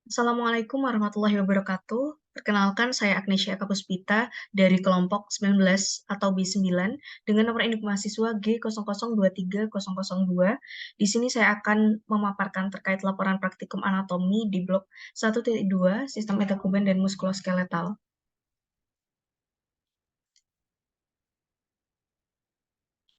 Assalamualaikum warahmatullahi wabarakatuh. Perkenalkan, saya Agnesia Kapuspita dari kelompok 19 atau B9 dengan nomor induk mahasiswa G0023.002. Di sini saya akan memaparkan terkait laporan praktikum anatomi di blok 1.2 sistem metakuben dan muskuloskeletal.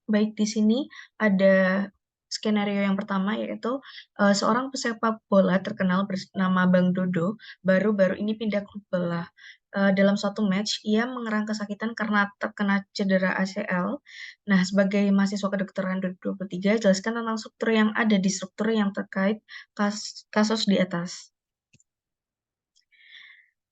Baik, di sini ada skenario yang pertama, yaitu seorang pesepak bola terkenal bernama Bang Dodo baru-baru ini pindah klub bola. Dalam suatu match, ia mengerang kesakitan karena terkena cedera ACL. Nah, sebagai mahasiswa kedokteran 2023, jelaskan tentang struktur yang ada di struktur yang terkait kasus di atas.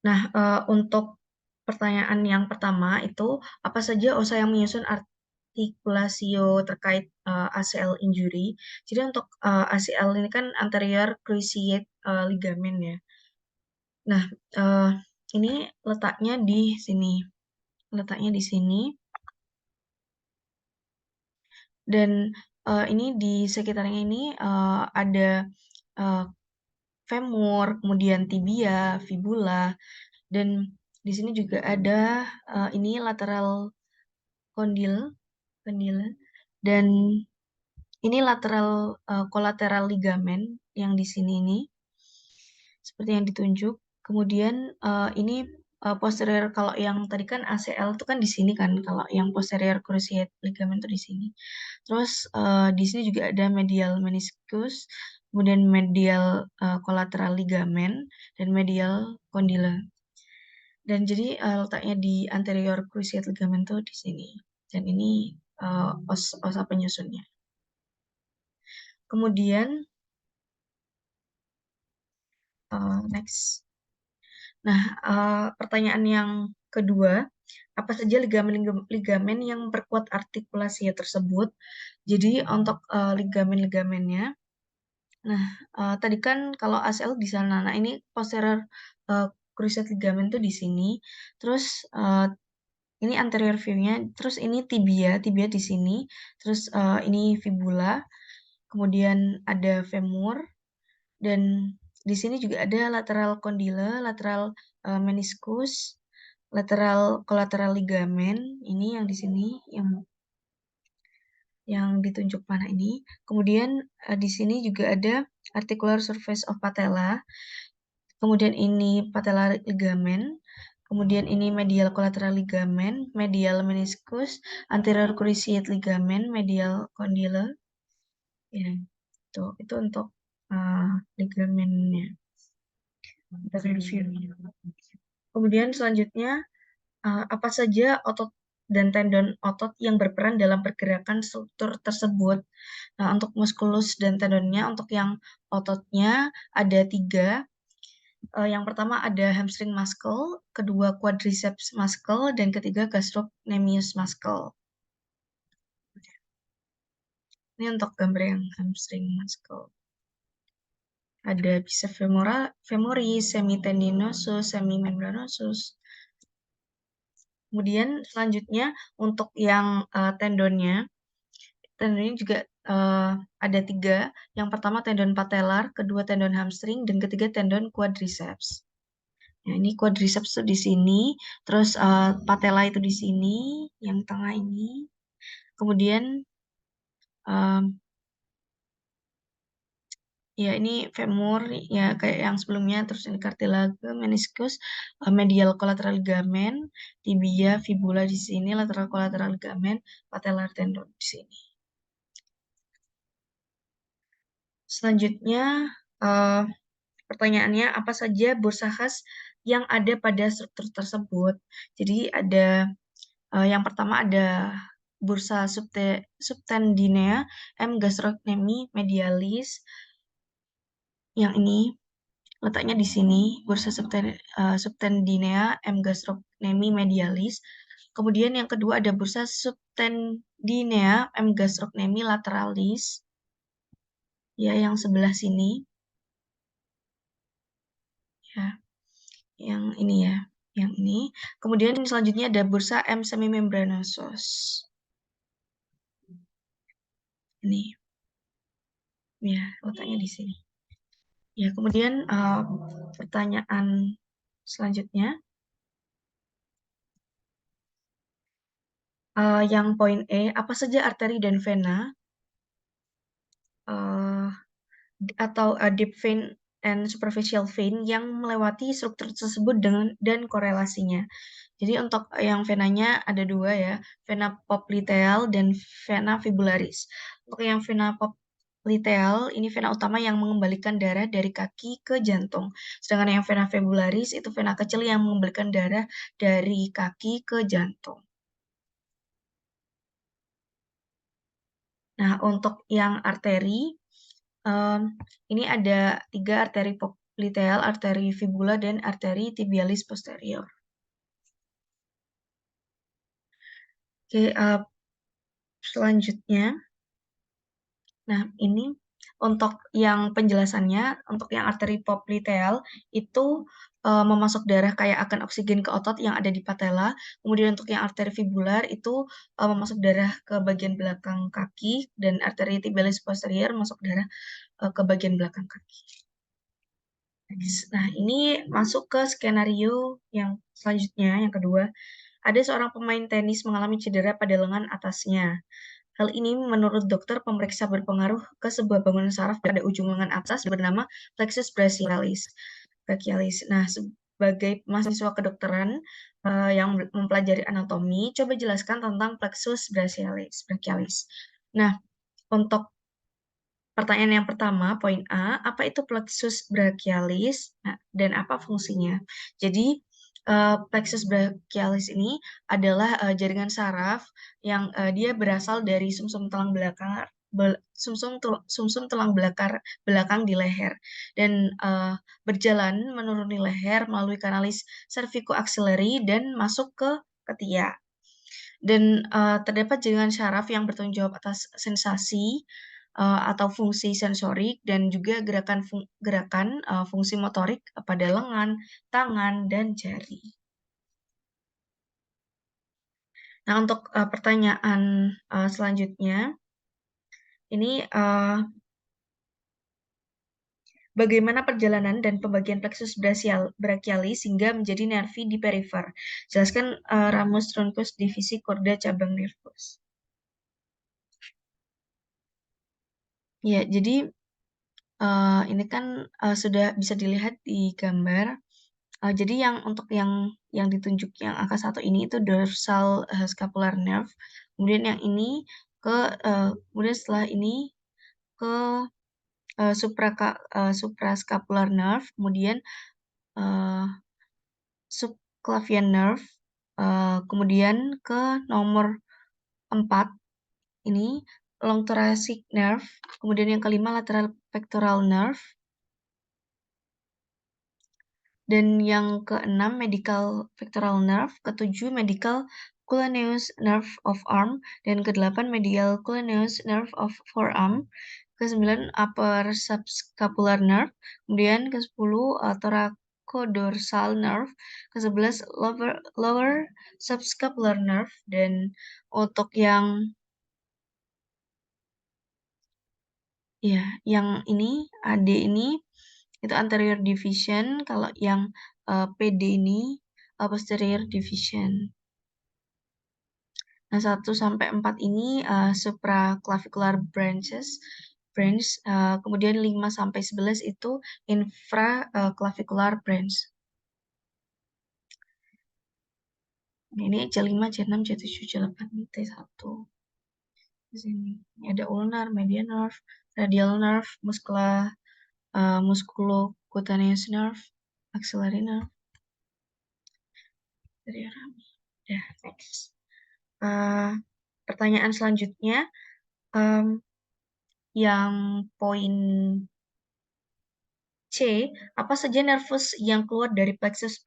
Nah, untuk pertanyaan yang pertama itu, apa saja osa yang menyusun artikulasio terkait ACL injury? Jadi untuk ACL ini kan anterior cruciate ligament ya. Nah, eh, ini letaknya di sini. Letaknya di sini. Dan ini di sekitarnya ini ada eh, femur, kemudian tibia, fibula, dan di sini juga ada ini lateral kondil, kondil, dan ini lateral kolateral ligamen yang di sini ini, seperti yang ditunjuk. Kemudian ini posterior, kalau yang tadi kan ACL itu kan di sini kan, kalau yang posterior cruciate ligament itu di sini. Terus di sini juga ada medial meniscus, kemudian medial collateral ligamen, dan medial condyle. Dan jadi letaknya di anterior cruciate ligament tuh di sini. Dan ini osa penyusunnya. Kemudian next. Nah, pertanyaan yang kedua, apa saja ligamen yang memperkuat artikulasi tersebut? Jadi untuk ligamen-ligamennya, nah tadi kan kalau ACL di sana, nah ini posterior cruciate ligament tuh di sini, terus ini anterior view-nya, terus ini tibia, tibia di sini, terus ini fibula, kemudian ada femur, dan di sini juga ada lateral condyle, lateral meniscus, lateral collateral ligamen, ini yang di sini yang ditunjuk panah ini. Kemudian di sini juga ada articular surface of patella. Kemudian ini patellar ligamen. Kemudian ini medial collateral ligamen, medial meniscus, anterior cruciate ligamen, medial condyle. Ya, itu untuk ligamennya. Review. Kemudian selanjutnya, apa saja otot dan tendon otot yang berperan dalam pergerakan struktur tersebut. Nah, untuk muskulus dan tendonnya, untuk yang ototnya ada 3. Yang pertama ada hamstring muscle, kedua quadriceps muscle, dan ketiga gastrocnemius muscle. Ini untuk gambar yang hamstring muscle. Ada biceps femoris, semitendinosus, semimembranosus. Kemudian selanjutnya untuk yang tendonnya juga ada 3. Yang pertama tendon patellar, kedua tendon hamstring, dan ketiga tendon quadriceps. Nah, ini quadriceps tuh di sini, terus patella itu di sini, yang tengah ini. Kemudian ya ini femur ya kayak yang sebelumnya, terus ini cartilage, meniscus, medial collateral ligamen, tibia, fibula di sini, lateral collateral ligamen, patellar tendon di sini. Selanjutnya pertanyaannya, apa saja bursa khas yang ada pada struktur tersebut? Jadi ada yang pertama ada bursa subtendinea, M. gastrocnemi medialis. Yang ini letaknya di sini, bursa subtendinea, M. gastrocnemi medialis. Kemudian yang kedua ada bursa subtendinea, M. gastrocnemi lateralis. Ya, yang sebelah sini. Ya, yang ini ya, yang ini. Kemudian selanjutnya ada bursa M. semimembranosus. Ini. Ya, letaknya di sini. Ya, kemudian pertanyaan selanjutnya, yang poin E, apa saja arteri dan vena eh, atau deep vein and superficial vein yang melewati struktur tersebut dengan dan korelasinya. Jadi untuk yang venanya ada dua ya, vena popliteal dan vena fibularis. Untuk yang vena popliteal, ini vena utama yang mengembalikan darah dari kaki ke jantung. Sedangkan yang vena fibularis itu vena kecil yang mengembalikan darah dari kaki ke jantung. Nah, untuk yang arteri, em, ini ada tiga arteri popliteal, arteri fibula, dan arteri tibialis posterior. Oke, selanjutnya, nah ini untuk yang penjelasannya, untuk yang arteri popliteal itu memasuk darah kayak akan oksigen ke otot yang ada di patella. Kemudian untuk yang arteri fibular itu memasuk darah ke bagian belakang kaki, dan arteri tibialis posterior masuk darah ke bagian belakang kaki. Nah, ini masuk ke skenario yang selanjutnya, yang kedua. Ada seorang pemain tenis mengalami cedera pada lengan atasnya. Hal ini menurut dokter pemeriksa berpengaruh ke sebuah bangunan saraf pada ujung lengan atas bernama plexus brachialis. Nah, sebagai mahasiswa kedokteran yang mempelajari anatomi, coba jelaskan tentang plexus brachialis. Nah, untuk pertanyaan yang pertama, poin A, apa itu plexus brachialis dan apa fungsinya? Jadi, plexus brachialis ini adalah jaringan saraf yang dia berasal dari sumsum tulang belakang, sumsum tulang belakang di leher, dan berjalan menuruni leher melalui kanalis cervicoaxillary dan masuk ke ketiak. Dan terdapat jaringan syaraf yang bertanggung jawab atas sensasi atau fungsi sensorik dan juga gerakan fungsi motorik pada lengan, tangan, dan jari. Nah, untuk pertanyaan selanjutnya, ini bagaimana perjalanan dan pembagian plexus brachialis hingga menjadi nervi di perifer? Jelaskan ramus truncus divisi korda cabang nervus. Ya, jadi ini kan sudah bisa dilihat di gambar. Jadi untuk yang ditunjuk yang angka 1 ini itu dorsal scapular nerve. Kemudian yang ini kemudian setelah ini ke suprascapular nerve, kemudian uh, subclavian nerve, kemudian ke nomor 4 ini long thoracic nerve, kemudian yang kelima lateral pectoral nerve, dan yang keenam medial pectoral nerve, ketujuh medial cutaneous nerve of arm, dan kedelapan medial cutaneous nerve of forearm, ke-9 upper subscapular nerve, kemudian ke-10 thoracodorsal nerve, ke-11 lower subscapular nerve, dan untuk yang ini AD ini itu anterior division, kalau yang PD ini posterior division. Nah, 1 sampai 4 ini supraclavicular branch, kemudian 5 sampai 11 itu infraclavicular branch. Nah, ini C5, C6, C7, C8, T1. Di sini. Ini ada ulnar, median nerve, radial nerve, musculocutaneous nerve, axillary nerve. Ya, next. Pertanyaan selanjutnya, yang poin C, apa saja nervus yang keluar dari plexus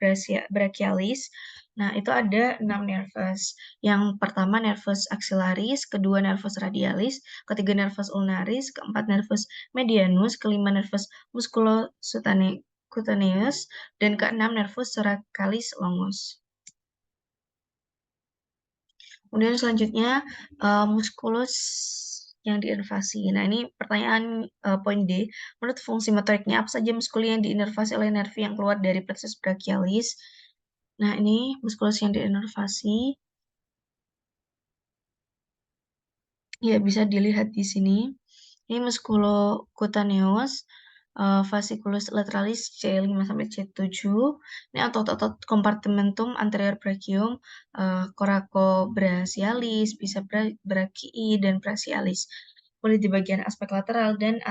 brachialis? Nah, itu ada 6 nervus. Yang pertama nervus axillaris, kedua nervus radialis, ketiga nervus ulnaris, keempat nervus medianus, kelima nervus musculocutaneous, dan keenam nervus thoracalis longus. Kemudian selanjutnya musculus yang diinervasi. Nah, ini pertanyaan poin D. Menurut fungsi motoriknya, apa saja muskul yang diinervasi oleh nervi yang keluar dari plexus brachialis? Nah, ini muskulus yang diinervasi. Ya, bisa dilihat di sini. Ini musculocutaneous, fasciculus lateralis C5 sampai C7. Ini otot-otot kompartementum anterior brachium, coracobrachialis, bisa brachii dan brachialis. Kulit di bagian aspek lateral dan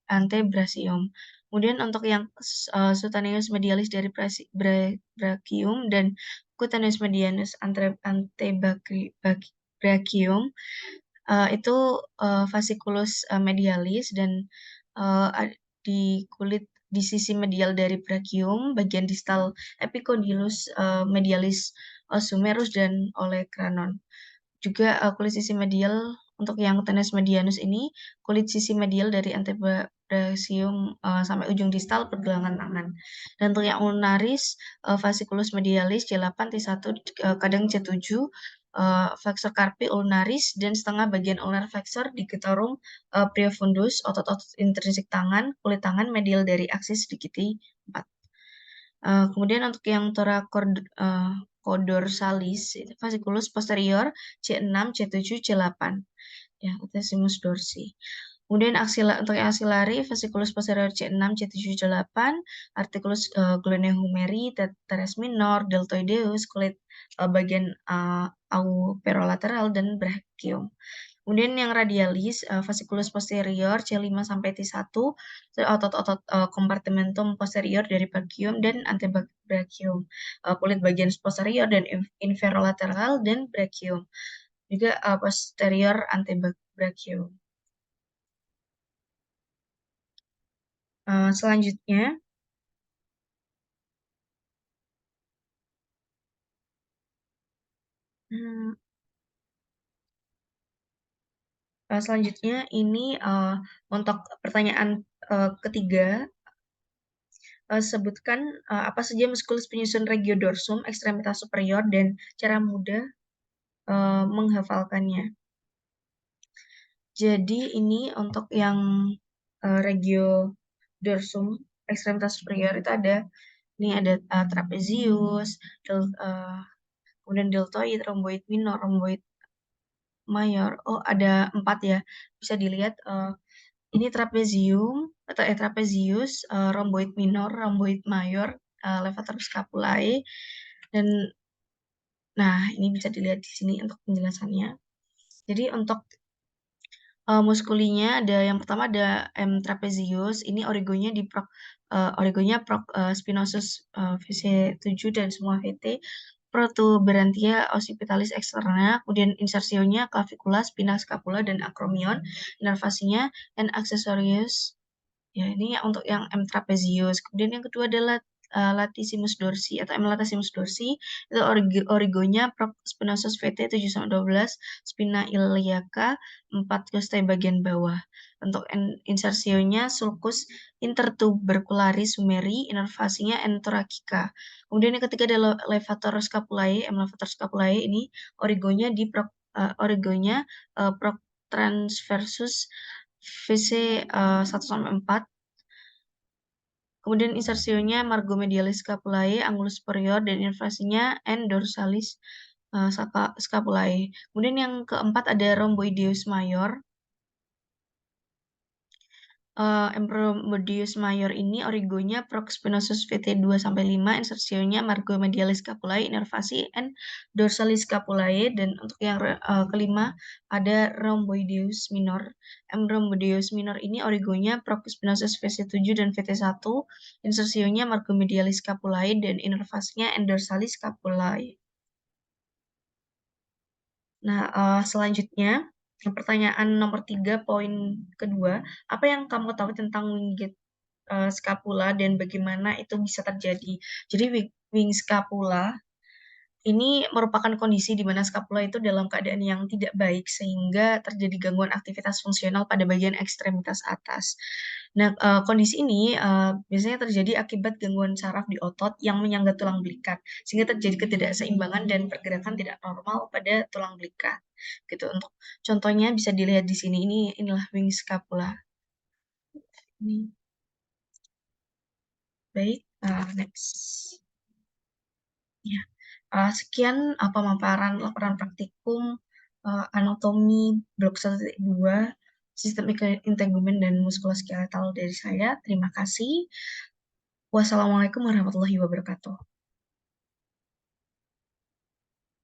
antebrachium. Kemudian untuk yang cutaneous medialis dari brachium dan cutaneous medianus antebrachium itu fasciculus medialis dan di kulit di sisi medial dari brachium, bagian distal epicondylus medialis sumerus dan olecranon. Juga kulit sisi medial untuk yang tenes medianus ini, kulit sisi medial dari antebrachium sampai ujung distal pergelangan tangan. Dan untuk yang ulnaris, fasciculus medialis C8, T1, kadang C7, flexor carpi ulnaris dan setengah bagian ulnar flexor di getorum priofundus, otot-otot intrinsik tangan, kulit tangan medial dari aksis digiti 4. Kemudian untuk yang thoracodorsaalis, fasciculus posterior C6, C7, C8. Ya, latissimus dorsi. Kemudian untuk yang aksilari, fasciculus posterior C6, C7, C8, articulus glenohumeri, teres minor, deltoideus, kulit bagian auperolateral dan brachium. Kemudian yang radialis, fasciculus posterior C5 sampai T1, otot-otot kompartementum posterior dari brachium dan antebrachium, kulit bagian posterior dan inferolateral dan brachium. Juga posterior antebrachium. Selanjutnya, hmm, selanjutnya ini untuk pertanyaan ketiga, sebutkan apa saja muskulus penyusun regiodorsum, ekstremitas superior, dan cara mudah menghafalkannya. Jadi ini untuk yang regiodorsum, ekstremitas superior itu ada, ini ada trapezius, kemudian deltoid, rhomboid minor, rhomboid mayor. Oh, ada 4 ya. Bisa dilihat ini trapezium atau trapezius, rhomboid minor, rhomboid mayor, levator scapulae, dan nah ini bisa dilihat di sini untuk penjelasannya. Jadi untuk muskulinya ada yang pertama ada M trapezius, ini origonya spinosus VC7 dan semua VT, protuberantia occipitalis externa, kemudian insersionya clavicula, spina scapula dan acromion, inervasinya and accessorius. Ya, ini untuk yang M trapezius. Kemudian yang kedua adalah latissimus dorsi atau M latissimus dorsi, itu origonya spinosus VT 7-12, spina iliaca 4 costae bagian bawah. Untuk insersionya sulcus intertubercularis sumeri, inervasinya entoracica. Kemudian yang ketiga adalah levator scapulae, M levator scapulae ini origonya transversus VC 1-4. Kemudian insersionya margomedialis scapulae, angulus superior, dan inervasinya N dorsalis scapulae. Kemudian yang keempat ada rhomboideus mayor. Embryomedius mayor ini origonya proxspinosus VT2-5, insersionya margomedialis scapulae, inervasi N dorsalis scapulae, dan untuk yang kelima ada rhomboideus minor. Rhomboideus minor ini origonya proxspinosus VC7 dan VT1, insersionya margomedialis scapulae, dan inervasinya N dorsalis scapulae. Nah, selanjutnya pertanyaan nomor 3, poin kedua, apa yang kamu tahu tentang winged scapula dan bagaimana itu bisa terjadi? Jadi wing scapula Ini merupakan kondisi di mana skapula itu dalam keadaan yang tidak baik sehingga terjadi gangguan aktivitas fungsional pada bagian ekstremitas atas. Nah, kondisi ini, biasanya terjadi akibat gangguan saraf di otot yang menyangga tulang belikat, sehingga terjadi ketidakseimbangan dan pergerakan tidak normal pada tulang belikat, gitu. Untuk contohnya bisa dilihat di sini, inilah wing scapula. Ini, baik, next. Ya. Sekian, pemaparan laporan praktikum, anatomi blok 1.2 sistem integumen dan muskuloskeletal dari saya. Terima kasih. Wassalamualaikum warahmatullahi wabarakatuh.